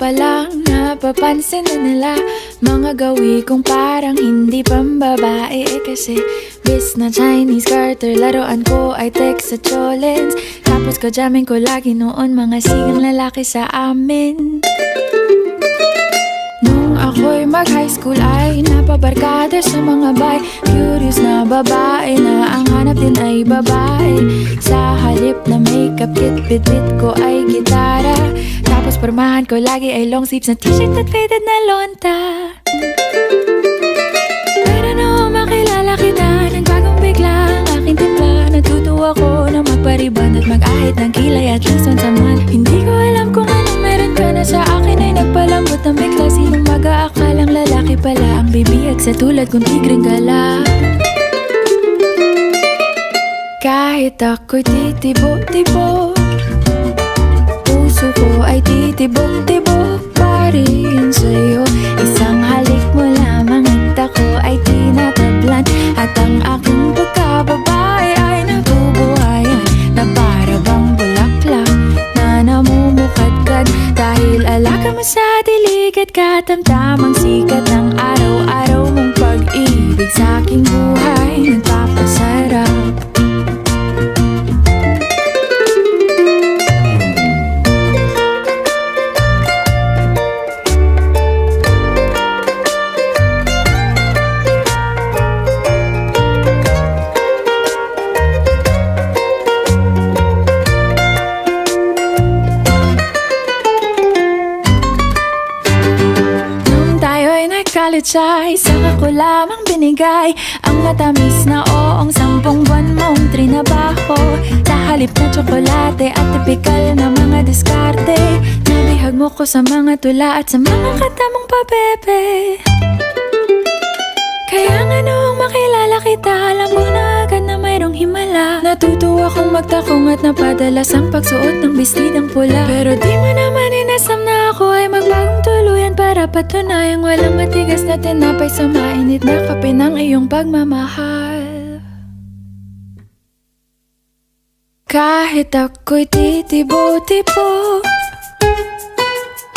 pa lang napapansin na nila mga gawi kong parang hindi pambabae. Kasi bis na Chinese Carter, laruan ko ay text sa cholens. Tapos kajamin ko lagi noon mga sigang lalaki sa amin. Nung ako'y mag-high school ay napabarkada sa mga bay. Curious na babae na ang hanap din ay babae. Sa halip na makeup kit, bit-bit ko ay gitara. Tapos pormahan ko lagi ay long sleeves na t-shirt at faded na lonta. Pero noong makilala kita, nagbagong bigla ang aking timpla. Natutuwa ko na magpariban at mag-ahit ng kilay at least once a month. Hindi ko alam kung anong meron ka na sa akin ay nagpalambot ng bigla. Sinong mag-aakalang lalaki pala ang bibihag sa tulad kong tigreng gala. Kahit ako'y titibok-tibok, puso ko ay titibok-tibok pa rin sa'yo. Isang halik mo lamang at ako ay tinatablan. At ang aking pagkababae ay nabubuhayan na para bang bulaklak na namumukadkad. Dahil alaga mo sa dilig at katamtamang sikat ng araw-araw mong pag-ibig sa aking buhay nagpapasarap. College ay saka ko lamang binigay ang matamis na oong 10 buwan mong trinabaho. Sa halip na tsokolate at tipikal na mga diskarte, nabihag mo ko sa mga tula at sa mga katamong pabebe. Kaya nga noong makilala kita, alam mo na agad na mayroong himala. Natutuwa kong magtakong at napadalas ang pagsuot ng bestidang pula. Pero di mo naman inasam na ako ay magbagong tuluyan para patunayang walang matigas na tinapay sa mainit na kape ng iyong pagmamahal. Kahit ako'y titibo-tibo,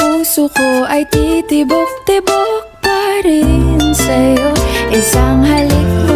puso ko ay titibok-tibok pa rin sa'yo. Isang halik mo